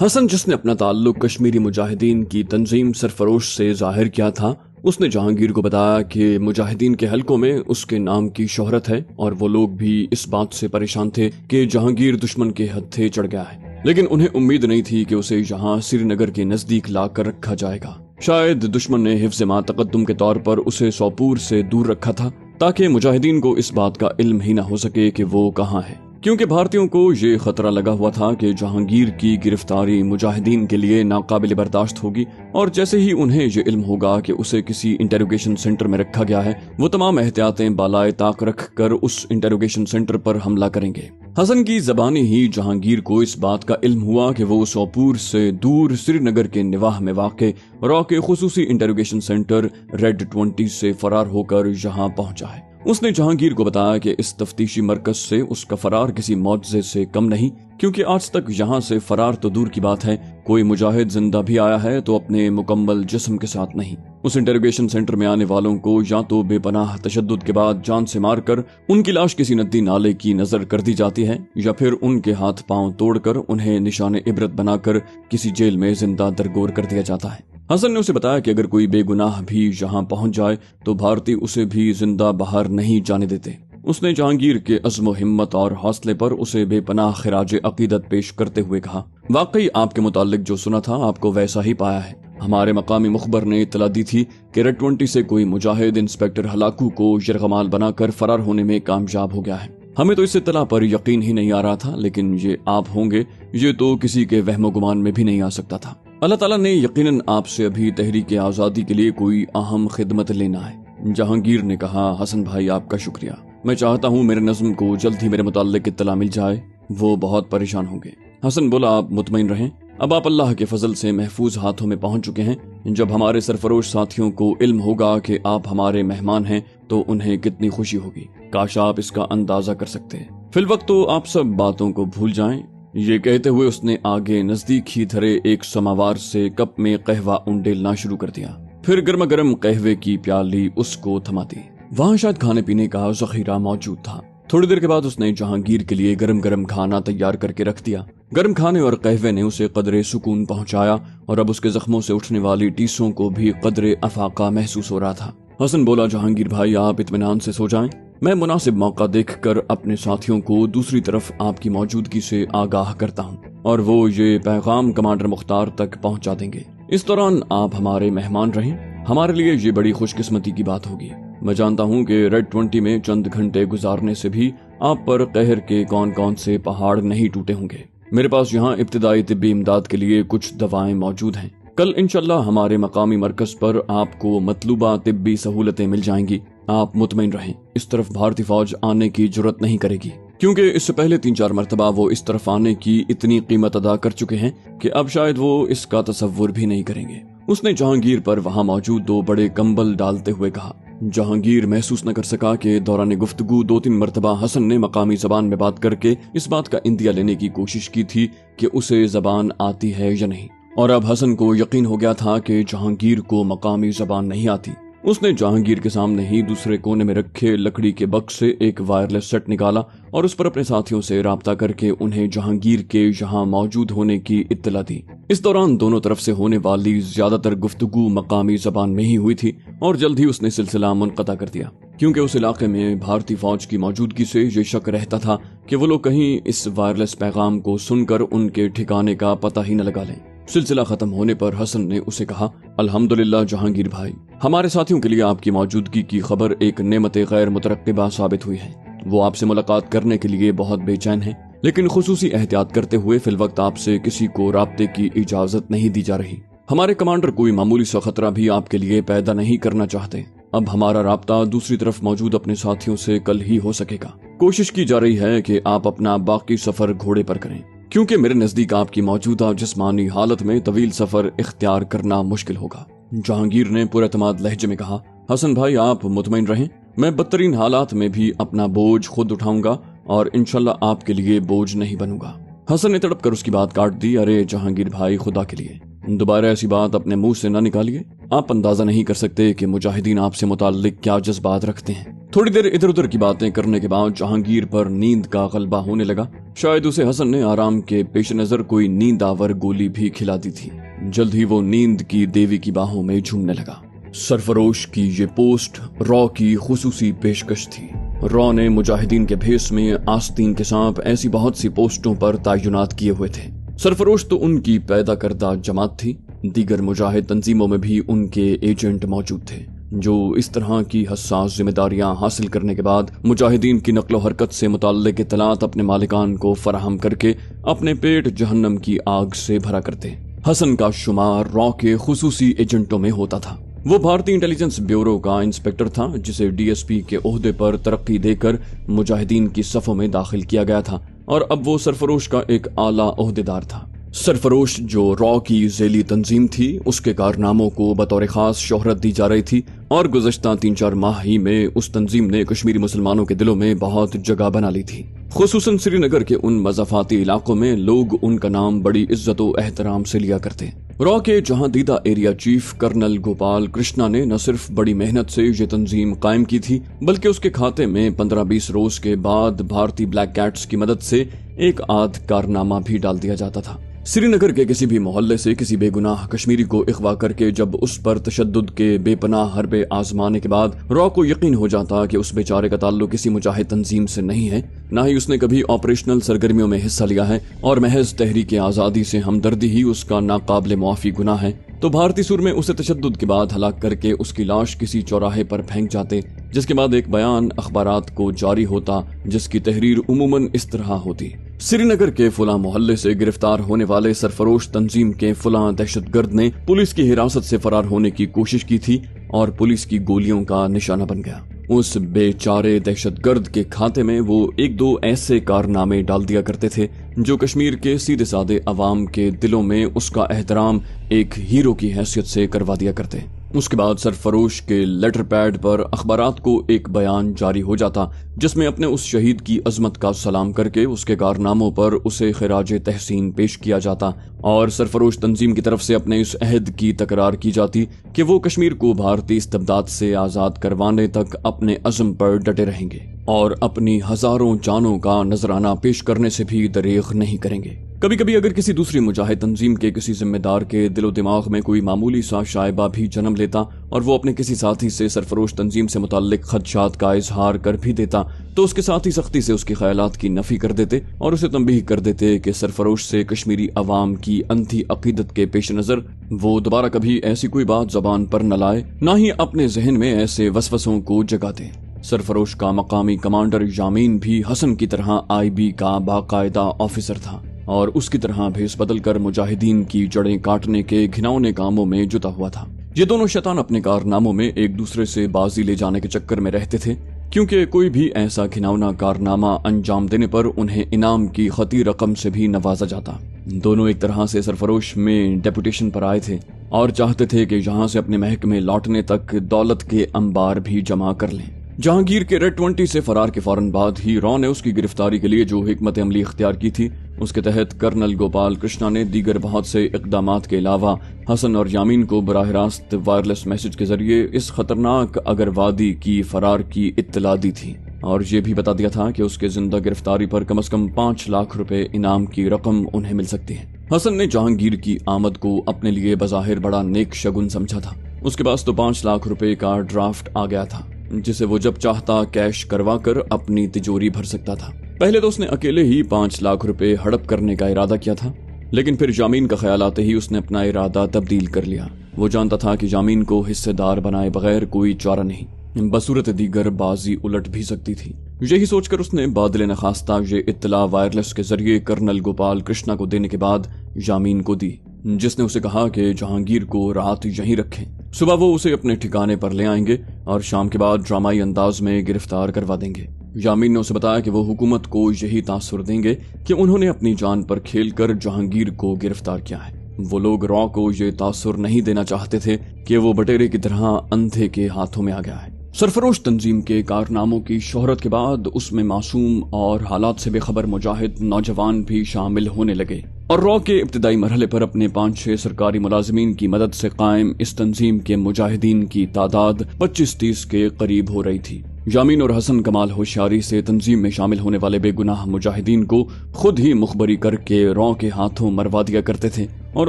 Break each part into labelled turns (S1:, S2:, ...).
S1: حسن جس نے اپنا تعلق کشمیری مجاہدین کی تنظیم سرفروش سے ظاہر کیا تھا، اس نے جہانگیر کو بتایا کہ مجاہدین کے حلقوں میں اس کے نام کی شہرت ہے اور وہ لوگ بھی اس بات سے پریشان تھے کہ جہانگیر دشمن کے ہتھے چڑھ گیا ہے، لیکن انہیں امید نہیں تھی کہ اسے یہاں سری نگر کے نزدیک لا کر رکھا جائے گا۔ شاید دشمن نے حفظ ما تقدم کے طور پر اسے سوپور سے دور رکھا تھا تاکہ مجاہدین کو اس بات کا علم ہی نہ ہو سکے کہ وہ کہاں ہے، کیونکہ بھارتیوں کو یہ خطرہ لگا ہوا تھا کہ جہانگیر کی گرفتاری مجاہدین کے لیے ناقابل برداشت ہوگی، اور جیسے ہی انہیں یہ علم ہوگا کہ اسے کسی انٹروگیشن سینٹر میں رکھا گیا ہے، وہ تمام احتیاطیں بالائے طاق رکھ کر اس انٹروگیشن سینٹر پر حملہ کریں گے۔ حسن کی زبانی ہی جہانگیر کو اس بات کا علم ہوا کہ وہ سوپور سے دور سری نگر کے نواح میں واقع را کے خصوصی انٹروگیشن سینٹر ریڈ 20 سے فرار ہو کر یہاں پہنچا ہے۔ اس نے جہانگیر کو بتایا کہ اس تفتیشی مرکز سے اس کا فرار کسی معجزے سے کم نہیں، کیونکہ آج تک یہاں سے فرار تو دور کی بات ہے، کوئی مجاہد زندہ بھی آیا ہے تو اپنے مکمل جسم کے ساتھ نہیں۔ اس انٹروگیشن سینٹر میں آنے والوں کو یا تو بے پناہ تشدد کے بعد جان سے مار کر ان کی لاش کسی ندی نالے کی نظر کر دی جاتی ہے، یا پھر ان کے ہاتھ پاؤں توڑ کر انہیں نشان عبرت بنا کر کسی جیل میں زندہ درگور کر دیا جاتا ہے۔ حسن نے اسے بتایا کہ اگر کوئی بے گناہ بھی یہاں پہنچ جائے تو بھارتی اسے بھی زندہ باہر نہیں جانے دیتے۔ اس نے جہانگیر کے عزم و ہمت اور حوصلے پر اسے بے پناہ خراج عقیدت پیش کرتے ہوئے کہا، واقعی آپ کے متعلق جو سنا تھا آپ کو ویسا ہی پایا ہے۔ ہمارے مقامی مخبر نے اطلاع دی تھی کہ ریڈ 20 سے کوئی مجاہد انسپیکٹر ہلاکو کو یرغمال بنا کر فرار ہونے میں کامیاب ہو گیا ہے۔ ہمیں تو اس اطلاع پر یقین ہی نہیں آ رہا تھا، لیکن یہ آپ ہوں گے یہ تو کسی کے وہم و گمان میں بھی نہیں آ سکتا تھا۔ اللہ تعالیٰ نے یقیناً آپ سے ابھی تحریک آزادی کے لیے کوئی اہم خدمت لینا ہے۔ جہانگیر نے کہا، حسن بھائی آپ کا شکریہ، میں چاہتا ہوں میرے نظم کو جلد ہی میرے متعلق اطلاع مل جائے، وہ بہت پریشان ہوں گے۔ حسن بولا، آپ مطمئن رہیں، اب آپ اللہ کے فضل سے محفوظ ہاتھوں میں پہنچ چکے ہیں۔ جب ہمارے سرفروش ساتھیوں کو علم ہوگا کہ آپ ہمارے مہمان ہیں تو انہیں کتنی خوشی ہوگی، کاش آپ اس کا اندازہ کر سکتے ہیں۔ فی الوقت تو آپ سب باتوں کو بھول جائیں۔ یہ کہتے ہوئے اس نے آگے نزدیک ہی دھرے ایک سماوار سے کپ میں قہوہ انڈیلنا شروع کر دیا، پھر گرما گرم قہوے کی پیالی اس کو تھما دی۔ وہاں شاید کھانے پینے کا ذخیرہ موجود تھا۔ تھوڑی دیر کے بعد اس نے جہانگیر کے لیے گرم گرم کھانا تیار کر کے رکھ دیا۔ گرم کھانے اور قہوے نے اسے قدرے سکون پہنچایا اور اب اس کے زخموں سے اٹھنے والی ٹیسوں کو بھی قدرے افاقہ محسوس ہو رہا تھا۔ حسن بولا، جہانگیر بھائی آپ اطمینان سے سو جائیں، میں مناسب موقع دیکھ کر اپنے ساتھیوں کو دوسری طرف آپ کی موجودگی سے آگاہ کرتا ہوں اور وہ یہ پیغام کمانڈر مختار تک پہنچا دیں گے۔ اس دوران آپ ہمارے مہمان رہیں، ہمارے لیے یہ بڑی خوش قسمتی کی بات ہوگی۔ میں جانتا ہوں کہ ریڈ 20 میں چند گھنٹے گزارنے سے بھی آپ پر قہر کے کون کون سے پہاڑ نہیں ٹوٹے ہوں گے۔ میرے پاس یہاں ابتدائی طبی امداد کے لیے کچھ دوائیں موجود ہیں۔ کل انشاءاللہ ہمارے مقامی مرکز پر آپ کو مطلوبہ طبی سہولتیں مل جائیں گی، آپ مطمئن رہیں۔ اس طرف بھارتی فوج آنے کی جرت نہیں کرے گی، کیونکہ اس سے پہلے 3-4 مرتبہ وہ اس طرف آنے کی اتنی قیمت ادا کر چکے ہیں کہ اب شاید وہ اس کا تصور بھی نہیں کریں گے۔ اس نے جہانگیر پر وہاں موجود 2 بڑے کمبل ڈالتے ہوئے کہا۔ جہانگیر محسوس نہ کر سکا کہ دوران گفتگو 2-3 مرتبہ حسن نے مقامی زبان میں بات کر کے اس بات کا اندیہ لینے کی کوشش کی تھی کہ اسے زبان آتی ہے یا نہیں، اور اب حسن کو یقین ہو گیا تھا کہ جہانگیر کو مقامی زبان نہیں آتی۔ اس نے جہانگیر کے سامنے ہی دوسرے کونے میں رکھے لکڑی کے بکس سے ایک وائرلیس سیٹ نکالا اور اس پر اپنے ساتھیوں سے رابطہ کر کے انہیں جہانگیر کے یہاں موجود ہونے کی اطلاع دی۔ اس دوران دونوں طرف سے ہونے والی زیادہ تر گفتگو مقامی زبان میں ہی ہوئی تھی اور جلد ہی اس نے سلسلہ منقطع کر دیا، کیونکہ اس علاقے میں بھارتی فوج کی موجودگی سے یہ شک رہتا تھا کہ وہ لوگ کہیں اس وائرلیس پیغام کو سن کر ان کے ٹھکانے کا پتہ ہی نہ لگا لیں۔ سلسلہ ختم ہونے پر حسن نے اسے کہا، الحمدللہ جہانگیر بھائی، ہمارے ساتھیوں کے لیے آپ کی موجودگی کی خبر ایک نعمت غیر مترقبہ ثابت ہوئی ہے۔ وہ آپ سے ملاقات کرنے کے لیے بہت بے چین ہیں، لیکن خصوصی احتیاط کرتے ہوئے فی الوقت آپ سے کسی کو رابطے کی اجازت نہیں دی جا رہی۔ ہمارے کمانڈر کوئی معمولی سا خطرہ بھی آپ کے لیے پیدا نہیں کرنا چاہتے۔ اب ہمارا رابطہ دوسری طرف موجود اپنے ساتھیوں سے کل ہی ہو سکے گا۔ کوشش کی جا رہی ہے کہ آپ اپنا باقی سفر گھوڑے پر کریں، کیونکہ میرے نزدیک آپ کی موجودہ جسمانی حالت میں طویل سفر اختیار کرنا مشکل ہوگا۔ جہانگیر نے پر اعتماد لہجے میں کہا، حسن بھائی آپ مطمئن رہیں، میں بدترین حالات میں بھی اپنا بوجھ خود اٹھاؤں گا اور انشاءاللہ آپ کے لیے بوجھ نہیں بنوں گا۔ حسن نے تڑپ کر اس کی بات کاٹ دی، ارے جہانگیر بھائی خدا کے لیے دوبارہ ایسی بات اپنے منہ سے نہ نکالیے، آپ اندازہ نہیں کر سکتے کہ مجاہدین آپ سے متعلق کیا جذبات رکھتے ہیں۔ تھوڑی دیر ادھر ادھر کی باتیں کرنے کے بعد جہانگیر پر نیند کا غلبہ ہونے لگا शायद उसे हसन ने आराम के पेश नजर कोई नींद आवर गोली भी खिला दी थी। जल्द ही वो नींद की देवी की बाहों में झूमने लगा। सरफरोश की ये पोस्ट रॉ की खुसूसी पेशकश थी। रॉ ने मुजाहिदीन के भेस में आस्तीन के सांप ऐसी बहुत सी पोस्टों पर तैनात किए हुए थे। सरफरोश तो उनकी पैदा करदा जमात थी, दीगर मुजाहिद तंजीमों में भी उनके एजेंट मौजूद थे जो इस तरह की हसास जिम्मेदारियां हासिल करने के बाद मुजाहिदीन की नक्लो हरकत से मुताल्लिक इत्तलात अपने मालिकान को फराहम करके अपने पेट जहन्नम की आग से भरा करते। हसन का शुमार रॉ के खुसूसी एजेंटों में होता था। वो भारतीय इंटेलिजेंस ब्यूरो का इंस्पेक्टर था जिसे डीएसपी के ओहदे पर तरक्की देकर मुजाहिदीन की सफों में दाखिल किया गया था और अब वो सरफरोश का एक आला ओहदेदार था। सरफरोश जो रॉ की झेली तंजीम थी, उसके कारनामों को बतौर खास शोहरत दी जा रही थी और गुज़श्ता 3-4 माह ही में उस तंजीम ने कश्मीरी मुसलमानों के दिलों में बहुत जगह बना ली थी। खुसूसन श्रीनगर के उन मज़ाफ़ाती इलाकों में लोग उनका नाम बड़ी इज्जत व एहतराम से लिया करते। रॉ के जहां दीदा area chief colonel Gopal Krishna ने न सिर्फ बड़ी मेहनत से ये तंजीम कायम की थी, बल्कि उसके खाते में 15-20 रोज के बाद भारतीय ब्लैक कैट्स की मदद से एक आध कारनामा भी डाल दिया जाता था। श्रीनगर के किसी भी मोहल्ले से किसी बेगुनाह कश्मीरी को अगवा करके जब उस पर तशद्दुद के बेपनाह हरबे आजमाने के बाद रॉ को यकीन हो जाता कि उस बेचारे का ताल्लुक किसी मुजाहिद तंजीम से नहीं है, ना ही उसने कभी ऑपरेशनल सरगर्मियों में हिस्सा लिया है और महज तहरीक आज़ादी से हमदर्दी ही उसका नाकाबिले मुआफी गुनाह है, तो भारतीय सुर में उसे तशद्दुद के बाद हलाक करके उसकी लाश किसी चौराहे पर फेंक जाते, जिसके बाद एक बयान अखबारात को जारी होता जिसकी तहरीर उमूमन इस तरह होती: श्रीनगर के फुला मोहल्ले से गिरफ्तार होने वाले सरफरोश तंजीम के फुला दहशतगर्द ने पुलिस की हिरासत से फरार होने की कोशिश की थी और पुलिस की गोलियों का निशाना बन गया। उस बेचारे दहशतगर्द के खाते में वो 1-2 ऐसे कारनामे डाल दिया करते थे जो कश्मीर के सीधे साधे अवाम के दिलों में उसका एहतराम एक हीरो की हैसियत से करवा दिया करते। उसके बाद सरफरोश के लेटर पैड पर अखबारात को एक बयान जारी हो जाता जिसमें अपने उस शहीद की अजमत का सलाम करके उसके कारनामों पर उसे खिराज तहसीन पेश किया जाता और सरफरोश तंजीम की तरफ से अपने इस अहद की तकरार की जाती कि वो कश्मीर को भारतीय इस्तबदाद से आजाद करवाने तक अपने अज़्म पर डटे रहेंगे और अपनी हजारों जानों का नजराना पेश करने से भी दरेग नहीं करेंगे। कभी कभी अगर किसी दूसरी मुजाहिद तंजीम के किसी जिम्मेदार के दिलो दिमाग में कोई मामूली सा शायबा भी जन्म लेता और वो अपने किसी साथी से सरफरोश तंजीम से मुताल्लिक खदशात का इजहार कर भी देता, तो उसके साथ ही सख्ती से उसके ख्यालात की नफी कर देते और उसे तंबीह कर देते कि सरफरोश से कश्मीरी अवाम की अंधी अकीदत के पेश नजर वो दोबारा कभी ऐसी कोई बात जबान पर न लाए, ना ही अपने जहन में ऐसे वसवसों को जगा दे। सरफरोश का मकामी कमांडर यामीन भी हसन की तरह IB का बाकायदा ऑफिसर था और उसकी तरह भेस बदल कर मुजाहिदीन की जड़ें काटने के घिनौने कामों में जुटा हुआ था। ये दोनों शैतान अपने कारनामों में एक दूसरे से बाजी ले जाने के चक्कर में रहते थे, क्योंकि कोई भी ऐसा घिनौना कारनामा अंजाम देने पर उन्हें इनाम की खती रकम से भी नवाजा जाता। दोनों एक तरह से सरफरोश में डेपुटेशन पर आए थे और चाहते थे कि यहाँ से अपने महकमे लौटने तक दौलत के अंबार भी जमा कर लें। जहांगीर के रेड 20 से फरार के फौरन बाद ही रॉ ने उसकी गिरफ्तारी के लिए जो हिकमत अमली इख्तियार की थी, उसके तहत कर्नल गोपाल कृष्णा ने दीगर बहुत से इक़दामात के अलावा हसन और यामीन को बराह रास्त वायरलेस मैसेज के जरिए इस खतरनाक अगरवादी की फरार की इत्तला दी थी और ये भी बता दिया था कि उसके जिंदा गिरफ्तारी पर कम से कम 5 लाख रुपए इनाम की रकम उन्हें मिल सकती है। हसन ने जहांगीर की आमद को अपने लिए बज़ाहिर बड़ा नेक शगुन समझा था। उसके पास तो 5 लाख रुपए का ड्राफ्ट आ गया था जिसे वो जब चाहता कैश करवा कर अपनी तिजोरी भर सकता था। पहले तो उसने अकेले ही 5 लाख रुपए हड़प करने का इरादा किया था, लेकिन फिर यामीन का ख्याल आते ही उसने अपना इरादा तब्दील कर लिया। वो जानता था कि यामीन को हिस्सेदार बनाए बगैर कोई चारा नहीं, बसूरत दीगर बाजी उलट भी सकती थी। यही सोचकर उसने बादल नखास्ता ये इत्तला वायरलेस के जरिए कर्नल गोपाल कृष्णा को देने के बाद यामीन को दी, जिसने उसे कहा कि जहांगीर को रात यहीं रखें, सुबह वो उसे अपने ठिकाने पर ले आएंगे और शाम के बाद ड्रामाई अंदाज में गिरफ्तार करवा देंगे। यामीन ने उसे बताया कि वो हुकूमत को यही तासुर देंगे कि उन्होंने अपनी जान पर खेलकर जहांगीर को गिरफ्तार किया है। वो लोग रॉ को ये तासुर नहीं देना चाहते थे कि वो बटेरे की तरह अंधे के हाथों में आ गया है। सरफरोश तंजीम के कारनामों की शोहरत के बाद उसमें मासूम और हालात से बेखबर मुजाहिद नौजवान भी शामिल होने लगे और रॉ के इब्तिदाई मरहले पर अपने 5-6 सरकारी मुलाजिमीन की मदद से कायम इस तंजीम के मुजाहिदीन की तादाद 25-30 के करीब हो रही थी। यामीन और हसन कमाल होशियारी से तंजीम में शामिल होने वाले बेगुनाह मुजाहिदीन को खुद ही मुखबरी करके रॉ के हाथों मरवा दिया करते थे और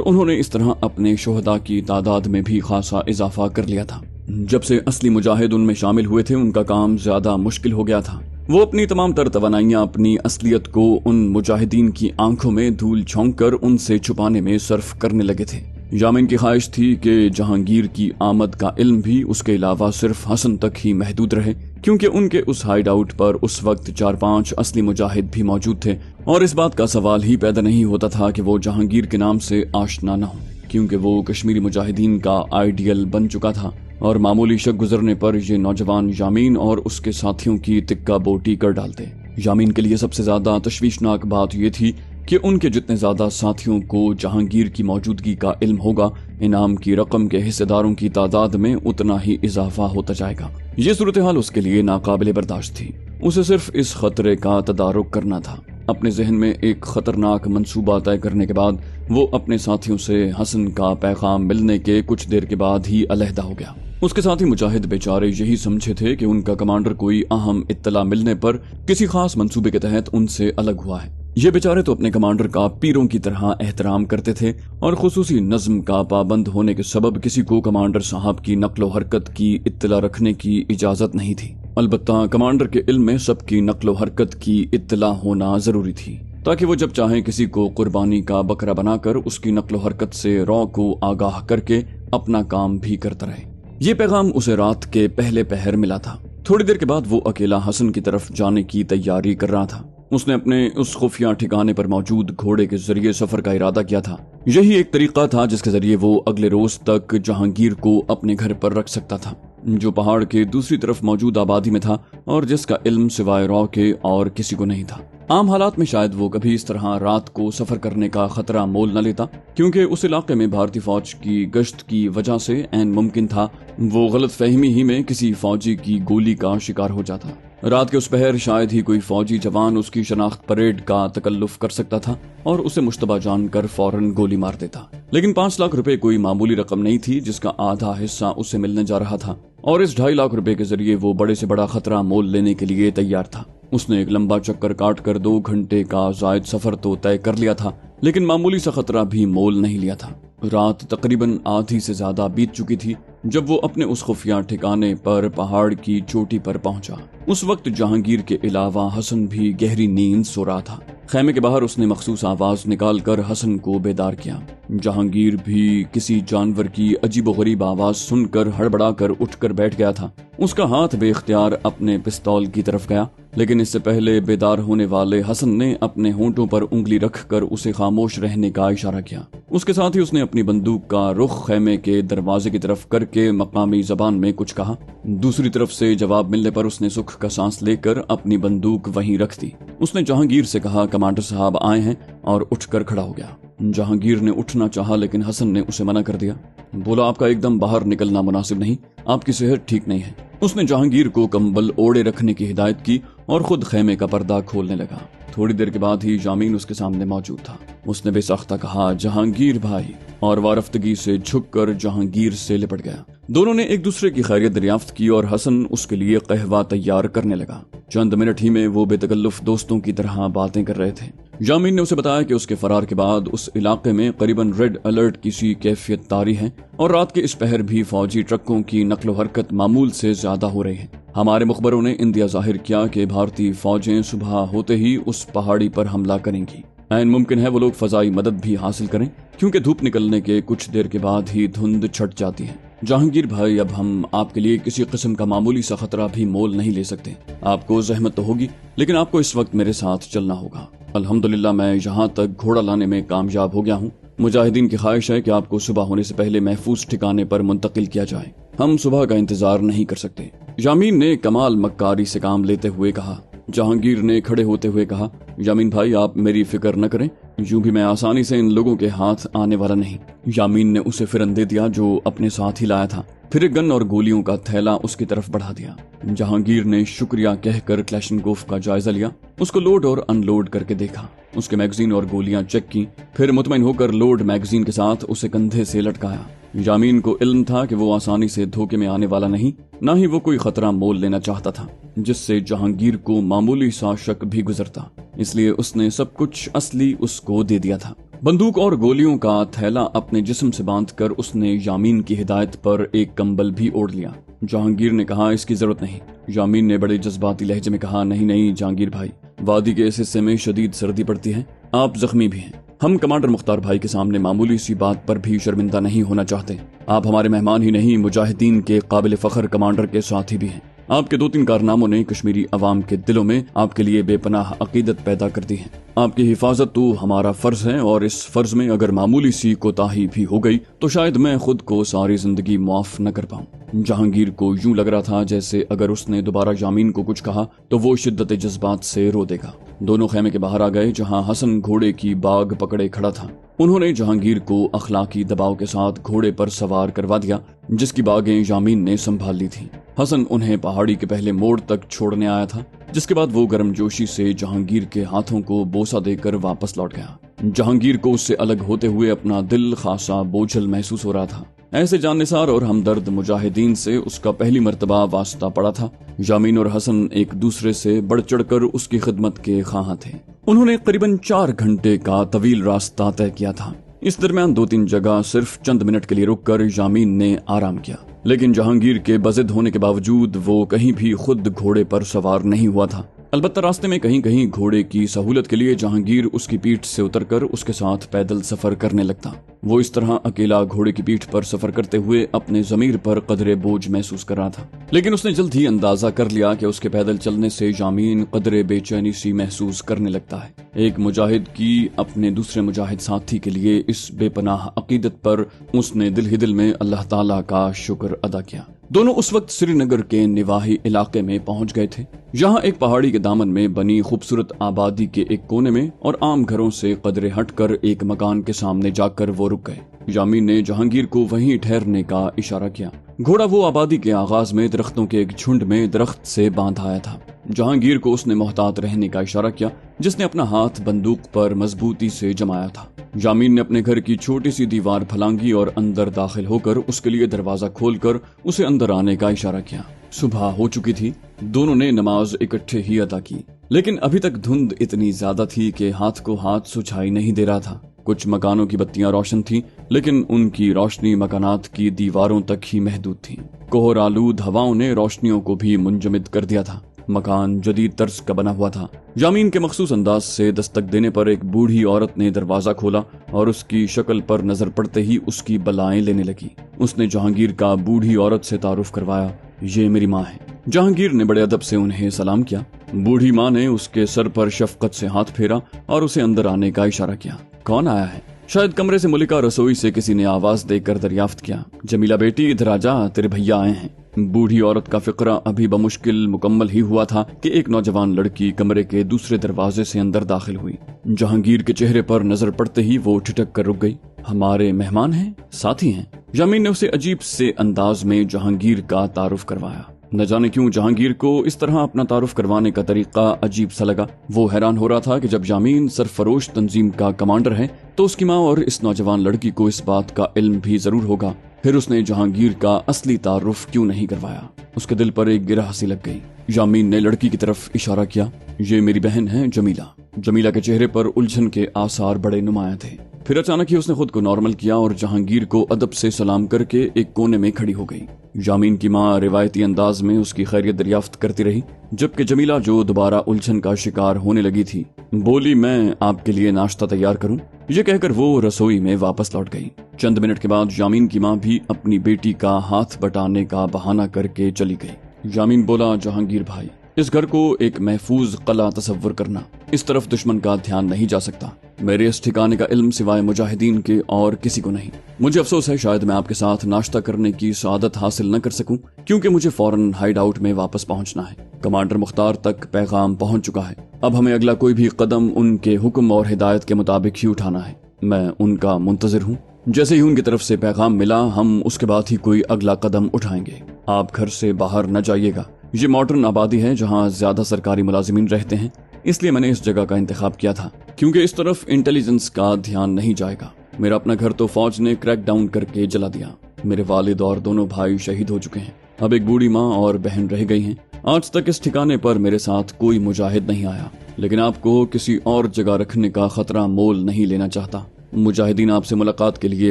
S1: उन्होंने इस तरह अपने शोहदा की तादाद में भी खासा इजाफा कर लिया था। जब से असली मुजाहिद उनमें शामिल हुए थे उनका काम ज्यादा मुश्किल हो गया था। वो अपनी तमाम तर तवानाइयां अपनी असलियत को उन मुजाहिदीन की आंखों में धूल झोंक कर उनसे छुपाने में सर्फ करने लगे थे। यामीन की ख्वाहिश थी कि जहांगीर की आमद का इल्म भी उसके अलावा सिर्फ हसन तक ही महदूद रहे, क्योंकि उनके उस हाइड आउट पर उस वक्त 4-5 असली मुजाहिद भी मौजूद थे और इस बात का सवाल ही पैदा नहीं होता था कि वो जहांगीर के नाम से आशना न हो, क्योंकि वो कश्मीरी मुजाहिदीन का आइडियल बन चुका था और मामूली शक गुजरने पर ये नौजवान यामीन और उसके साथियों की तिक्का बोटी कर डालते। यामीन के लिए सबसे ज्यादा तशवीशनाक बात यह थी कि उनके जितने ज्यादा साथियों को जहांगीर की मौजूदगी का इल्म होगा, इनाम की रकम के हिस्सेदारों की तादाद में उतना ही इजाफा होता जाएगा। ये सूरत हाल उसके लिए नाकाबिले बर्दाश्त थी। उसे सिर्फ इस खतरे का तदारुक करना था। अपने जहन में एक खतरनाक मंसूबा तय करने के बाद वो अपने साथियों से हसन का पैगाम मिलने के कुछ देर के बाद ही अलहदा हो गया। उसके साथी मुजाहिद बेचारे यही समझे थे कि उनका कमांडर कोई अहम इत्तला मिलने पर किसी खास मंसूबे के तहत उनसे अलग हुआ है। ये बेचारे तो अपने कमांडर का पीरों की तरह एहतराम करते थे और खुसूसी नज्म का पाबंद होने के सबब किसी को कमांडर साहब की नक्लो हरकत की इत्तला रखने की इजाजत नहीं थी। अलबत्ता कमांडर के इल्म में सबकी नक्लो हरकत की इत्तला होना जरूरी थी, ताकि वो जब चाहे किसी को कुर्बानी का बकरा बनाकर उसकी नक्लो हरकत से रॉ को आगाह करके अपना काम भी करता रहे। ये पैगाम उसे रात के पहले पहर मिला था। थोड़ी देर के बाद वो अकेला हसन की तरफ जाने की तैयारी कर रहा था। उसने अपने उस खुफिया ठिकाने पर मौजूद घोड़े के जरिए सफर का इरादा किया था। यही एक तरीका था जिसके जरिए वो अगले रोज तक जहांगीर को अपने घर पर रख सकता था, जो पहाड़ के दूसरी तरफ मौजूद आबादी में था और जिसका इल्म सिवाय रॉ के और किसी को नहीं था। आम हालात में शायद वो कभी इस तरह रात को सफर करने का खतरा मोल न लेता, क्योंकि उस इलाके में भारतीय फौज की गश्त की वजह से ऐन मुमकिन था वो गलत फहमी ही में किसी फौजी की गोली का शिकार हो जाता। रात के उस पहर शायद ही कोई फौजी जवान उसकी शनाख्त परेड का तकल्लुफ कर सकता था और उसे मुश्तबा जानकर फौरन गोली मार देता। लेकिन 5 लाख रुपए कोई मामूली रकम नहीं थी जिसका आधा हिस्सा उसे मिलने जा रहा था, और इस 2.5 लाख रुपए के जरिए वो बड़े से बड़ा खतरा मोल लेने के लिए तैयार था। उसने एक लंबा चक्कर काट कर 2 घंटे का जायद सफर तो तय कर लिया था, लेकिन मामूली सा खतरा भी मोल नहीं लिया था। रात तकरीबन आधी से ज्यादा बीत चुकी थी जब वो अपने उस खुफिया ठिकाने पर पहाड़ की चोटी पर पहुंचा। उस वक्त जहांगीर के अलावा हसन भी गहरी नींद सो रहा था। खैमे के बाहर उसने मखसूस आवाज निकालकर हसन को बेदार किया। जहांगीर भी किसी जानवर की अजीबोगरीब आवाज सुनकर हड़बड़ाकर उठकर बैठ गया था। उसका हाथ बेख्तियार अपने पिस्तौल की तरफ गया, लेकिन इससे पहले बेदार होने वाले हसन ने अपने होंठों पर उंगली रखकर उसे खामोश रहने का इशारा किया। उसके साथ ही उसने अपनी बंदूक का रुख खैमे के दरवाजे की तरफ करके मकामी जबान में कुछ कहा। दूसरी तरफ से जवाब मिलने पर उसने सुख का सांस लेकर अपनी बंदूक वहीं रख दी। उसने जहांगीर से कहा, कमांडर साहब आए हैं, और उठकर खड़ा हो गया। जहांगीर ने उठना चाहा लेकिन हसन ने उसे मना कर दिया। बोला, आपका एकदम बाहर निकलना मुनासिब नहीं, आपकी सेहत ठीक नहीं है। उसने जहांगीर को कंबल ओढ़े रखने की हिदायत की और खुद खैमे का पर्दा खोलने लगा। थोड़ी देर के बाद ही यामीन उसके सामने मौजूद था। उसने बेसाख्ता कहा, जहांगीर भाई, और वारफ्तगी से झुककर जहांगीर से लिपट गया। दोनों ने एक दूसरे की खैरियत दरियाफ्त की और हसन उसके लिए कहवा तैयार करने लगा। चंद मिनट ही में वो बेतकल्लुफ दोस्तों की तरह बातें कर रहे थे। यामीन ने उसे बताया कि उसके फरार के बाद उस इलाके में करीबन रेड अलर्ट की सी कैफियत तारी है और रात के इस पहर भी फौजी ट्रकों की नकलो हरकत मामूल से ज्यादा हो रही है। हमारे मुखबरों ने इंदिया जाहिर किया कि भारतीय फौजें सुबह होते ही उस पहाड़ी पर हमला करेंगी। ऐन मुमकिन है वो लोग फजाई मदद भी हासिल करें, क्योंकि धूप निकलने के कुछ देर के बाद ही धुंध छट जाती है। जहांगीर भाई, अब हम आपके लिए किसी किस्म का मामूली सा खतरा भी मोल नहीं ले सकते। आपको जहमत तो होगी, लेकिन आपको इस वक्त मेरे साथ चलना होगा। अल्हम्दुलिल्लाह मैं यहाँ तक घोड़ा लाने में कामयाब हो गया हूँ। मुजाहिदीन की ख्वाहिश है कि आपको सुबह होने से पहले महफूज ठिकाने पर मुंतकिल किया जाए। हम सुबह का इंतजार नहीं कर सकते। यामीन ने कमाल मक्कारी से काम लेते हुए कहा। जहांगीर ने खड़े होते हुए कहा, यामीन भाई, आप मेरी फिक्र न करें, यूं भी मैं आसानी से इन लोगों के हाथ आने वाला नहीं। यामीन ने उसे फिरन दे दिया जो अपने साथ ही लाया था। फिर एक गन और गोलियों का थैला उसकी तरफ बढ़ा दिया। जहांगीर ने शुक्रिया कहकर क्लैशनकोफ का जायजा लिया, उसको लोड और अनलोड करके देखा, उसके मैगजीन और गोलियां चेक की, फिर मुतमईन होकर लोड मैगजीन के साथ उसे कंधे से लटकाया। यामीन को इल्म था कि वो आसानी से धोखे में आने वाला नहीं, न ही वो कोई खतरा मोल लेना चाहता था जिससे जहांगीर को मामूली सा शक भी गुजरता, इसलिए उसने सब कुछ असली उसको दे दिया था। बंदूक और गोलियों का थैला अपने जिस्म से बांधकर उसने यामीन की हिदायत पर एक कंबल भी ओढ़ लिया। जहांगीर ने कहा, इसकी जरूरत नहीं। यामीन ने बड़े जज्बाती लहजे में कहा, नहीं नहीं जहांगीर भाई, वादी के इस हिस्से में शदीद सर्दी पड़ती है, आप जख्मी भी हैं। हम कमांडर मुख्तार भाई के सामने मामूली सी बात पर भी शर्मिंदा नहीं होना चाहते। आप हमारे मेहमान ही नहीं, मुजाहिदीन के काबिल फख्र कमांडर के साथी भी हैं। आपके 2-3 कारनामों ने कश्मीरी अवाम के दिलों में आपके लिए बेपनाह अकीदत पैदा कर दी है। आपकी हिफाजत तो हमारा फर्ज है, और इस फर्ज में अगर मामूली सी कोताही भी हो गई तो शायद मैं खुद को सारी जिंदगी माफ न कर पाऊं। जहांगीर को यूं लग रहा था जैसे अगर उसने दोबारा यामीन को कुछ कहा तो वो शिद्दत जज्बात से रो देगा। दोनों खेमे के बाहर आ गए जहां हसन घोड़े की बाग पकड़े खड़ा था। उन्होंने जहांगीर को अखलाकी दबाव के साथ घोड़े पर सवार करवा दिया, जिसकी बागें यामीन ने संभाल ली थी। हसन उन्हें पहाड़ी के पहले मोड़ तक छोड़ने आया था, जिसके बाद वो गर्मजोशी से जहांगीर के हाथों को बोसा देकर वापस लौट गया। जहांगीर को उससे अलग होते हुए अपना दिल खासा बोझल महसूस हो रहा था। ऐसे जाननिसार और हमदर्द मुजाहिदीन से उसका पहली मर्तबा वास्ता पड़ा था। यामीन और हसन एक दूसरे से बढ़ चढ़कर उसकी खिदमत के ख्वाह थे। उन्होंने करीबन 4 घंटे का तवील रास्ता तय किया था। इस दरमियान 2-3 जगह सिर्फ चंद मिनट के लिए रुककर यामीन ने आराम किया, लेकिन जहांगीर के बज़िद होने के बावजूद वो कहीं भी खुद घोड़े पर सवार नहीं हुआ था। अलबत्ता रास्ते में कहीं कहीं घोड़े की सहूलत के लिए जहांगीर उसकी पीठ से उतरकर उसके साथ पैदल सफर करने लगता। वो इस तरह अकेला घोड़े की पीठ पर सफर करते हुए अपने ज़मीर पर कदरे बोझ महसूस कर रहा था, लेकिन उसने जल्द ही अंदाजा कर लिया कि उसके पैदल चलने से यामीन कदरे बेचैनी सी महसूस करने लगता है। एक मुजाहिद की अपने दूसरे मुजाहिद साथी के लिए इस बेपनाह अकीदत पर उसने दिल ही दिल में अल्लाह ताला का शुक्र अदा किया। दोनों उस वक्त श्रीनगर के निवाही इलाके में पहुंच गए थे। यहाँ एक पहाड़ी के दामन में बनी खूबसूरत आबादी के एक कोने में और आम घरों से कदरे हटकर एक मकान के सामने जाकर वो रुक गए। यामीन ने जहांगीर को वहीं ठहरने का इशारा किया। घोड़ा वो आबादी के आगाज में दरख्तों के एक झुंड में दरख्त से बांधा आया था। जहांगीर को उसने मोहतात रहने का इशारा किया, जिसने अपना हाथ बंदूक पर मजबूती से जमाया था। यामीन ने अपने घर की छोटी सी दीवार फलांगी और अंदर दाखिल होकर उसके लिए दरवाजा खोलकर उसे अंदर आने का इशारा किया। सुबह हो चुकी थी। दोनों ने नमाज इकट्ठे ही अदा की, लेकिन अभी तक धुंध इतनी ज्यादा थी कि हाथ को हाथ सुझाई नहीं दे रहा था। कुछ मकानों की बत्तियां रोशन थीं, लेकिन उनकी रोशनी मकानात की दीवारों तक ही महदूद थी। कोहर आलूद हवाओं ने रोशनियों को भी मुंजमद कर दिया था। मकान जदीद तर्ज का बना हुआ था। यामीन के मखसूस अंदाज से दस्तक देने पर एक बूढ़ी औरत ने दरवाजा खोला और उसकी शक्ल पर नजर पड़ते ही उसकी बलाएं लेने लगी। उसने जहांगीर का बूढ़ी औरत से तारुफ करवाया, ये मेरी माँ है। जहांगीर ने बड़े अदब से उन्हें सलाम किया। बूढ़ी माँ ने उसके सर पर शफकत से हाथ फेरा और उसे अंदर आने का इशारा किया। कौन आया है? शायद कमरे से मुलिका रसोई से किसी ने आवाज देकर दरियाफ्त किया। जमीला बेटी, इधर आजा, तेरे भैया आए हैं। बूढ़ी औरत का फिक्रा अभी बमुश्किल मुकम्मल ही हुआ था कि एक नौजवान लड़की कमरे के दूसरे दरवाजे से अंदर दाखिल हुई। जहांगीर के चेहरे पर नजर पड़ते ही वो ठिठक कर रुक गई। हमारे मेहमान हैं, साथी हैं। यामीन ने उसे अजीब से अंदाज में जहांगीर का तारुफ करवाया। न जाने क्यों जहांगीर को इस तरह अपना तारुफ करवाने का तरीका अजीब सा लगा। वो हैरान हो रहा था कि जब यामीन सरफरोश तंजीम का कमांडर है तो उसकी माँ और इस नौजवान लड़की को इस बात का इल्म भी जरूर होगा, फिर उसने जहांगीर का असली तारुफ क्यों नहीं करवाया। उसके दिल पर एक गिरह सी लग गई। यामीन ने लड़की की तरफ इशारा किया, ये मेरी बहन है जमीला। जमीला के चेहरे पर उलझन के आसार बड़े नुमाया थे। फिर अचानक ही उसने खुद को नॉर्मल किया और जहांगीर को अदब से सलाम करके एक कोने में खड़ी हो गई। यामीन की माँ रिवायती अंदाज में उसकी खैरियत दरियाफ्त करती रही, जबकि जमीला जो दोबारा उलझन का शिकार होने लगी थी बोली, मैं आपके लिए नाश्ता तैयार करूं। ये कहकर वो रसोई में वापस लौट गई। चंद मिनट के बाद यामीन की माँ भी अपनी बेटी का हाथ बटाने का बहाना करके चली गई। यामीन बोला, जहांगीर भाई, इस घर को एक महफूज कला तसव्वुर करना। इस तरफ दुश्मन का ध्यान नहीं जा सकता। मेरे इस ठिकाने का इल्म सिवाय मुजाहिदीन के और किसी को नहीं। मुझे अफसोस है शायद मैं आपके साथ नाश्ता करने की सआदत हासिल न कर सकूं, क्योंकि मुझे फौरन हाइड आउट में वापस पहुंचना है। कमांडर मुख्तार तक पैगाम पहुंच चुका है। अब हमें अगला कोई भी कदम उनके हुक्म और हिदायत के मुताबिक ही उठाना है। मैं उनका मुंतजिर हूँ। जैसे ही उनकी तरफ से पैगाम मिला, हम उसके बाद ही कोई अगला कदम उठाएंगे। आप घर से बाहर न जाइएगा। ये मॉडर्न आबादी है जहाँ ज्यादा सरकारी मुलाजिमीन रहते हैं, इसलिए मैंने इस जगह का इंतखाब किया था क्योंकि इस तरफ इंटेलिजेंस का ध्यान नहीं जाएगा। मेरा अपना घर तो फौज ने क्रैक डाउन करके जला दिया। मेरे वालिद और दोनों भाई शहीद हो चुके हैं। अब एक बूढ़ी माँ और बहन रह गई हैं। आज तक इस ठिकाने पर मेरे साथ कोई मुजाहिद नहीं आया, लेकिन आपको किसी और जगह रखने का खतरा मोल नहीं लेना चाहता। मुजाहिदीन आपसे मुलाकात के लिए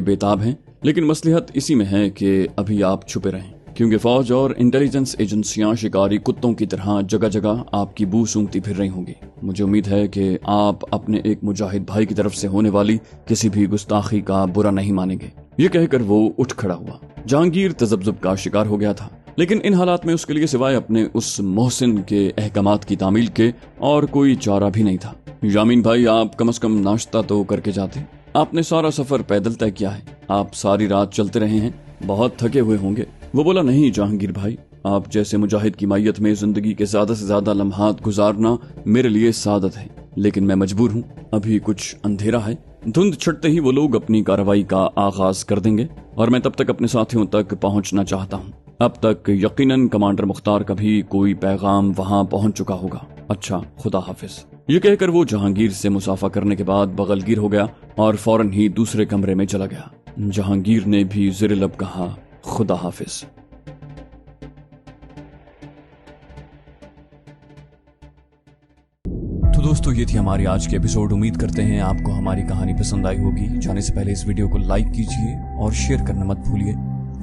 S1: बेताब हैं, लेकिन मसलहत इसी में है कि अभी आप छुपे रहें, क्योंकि फौज और इंटेलिजेंस एजेंसियां शिकारी कुत्तों की तरह जगह जगह आपकी बू सूंघती फिर रही होंगी। मुझे उम्मीद है कि आप अपने एक मुजाहिद भाई की तरफ से होने वाली किसी भी गुस्ताखी का बुरा नहीं मानेंगे। ये कहकर वो उठ खड़ा हुआ। जहांगीर तजब्जुब का शिकार हो गया था, लेकिन इन हालात में उसके लिए सिवाय अपने उस मोहसिन के अहकामात की तामील के और कोई चारा भी नहीं था। यामीन भाई, आप कम से कम नाश्ता तो करके जाते। आपने सारा सफर पैदल तय किया है, आप सारी रात चलते रहे हैं, बहुत थके हुए होंगे। वो बोला, नहीं जहांगीर भाई, आप जैसे मुजाहिद की मैयत में जिंदगी के ज्यादा से ज्यादा लम्हात गुजारना मेरे लिए सादत है, लेकिन मैं मजबूर हूँ। अभी कुछ अंधेरा है, धुंध छटते ही वो लोग अपनी कार्रवाई का आगाज कर देंगे और मैं तब तक अपने साथियों तक पहुंचना चाहता हूँ। अब तक यकीनन कमांडर मुख्तार का भी कोई पैगाम वहां पहुंच चुका होगा। अच्छा, खुदा हाफिज। ये कहकर वो जहांगीर से मुसाफा करने के बाद बगलगीर हो गया और फौरन ही दूसरे कमरे में चला गया। जहांगीर ने भी ज़ेरे लब कहा, खुदा हाफिज। तो दोस्तों, ये थी हमारी आज की एपिसोड। उम्मीद करते हैं आपको हमारी कहानी पसंद आई होगी। जाने से पहले इस वीडियो को लाइक कीजिए और शेयर करना मत भूलिए।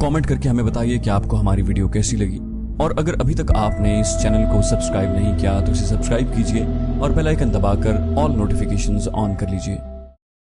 S1: कमेंट करके हमें बताइए कि आपको हमारी वीडियो कैसी लगी, और अगर अभी तक आपने इस चैनल को सब्सक्राइब नहीं किया तो इसे सब्सक्राइब कीजिए और बेल आइकन दबाकर ऑल नोटिफिकेशंस ऑन कर लीजिए।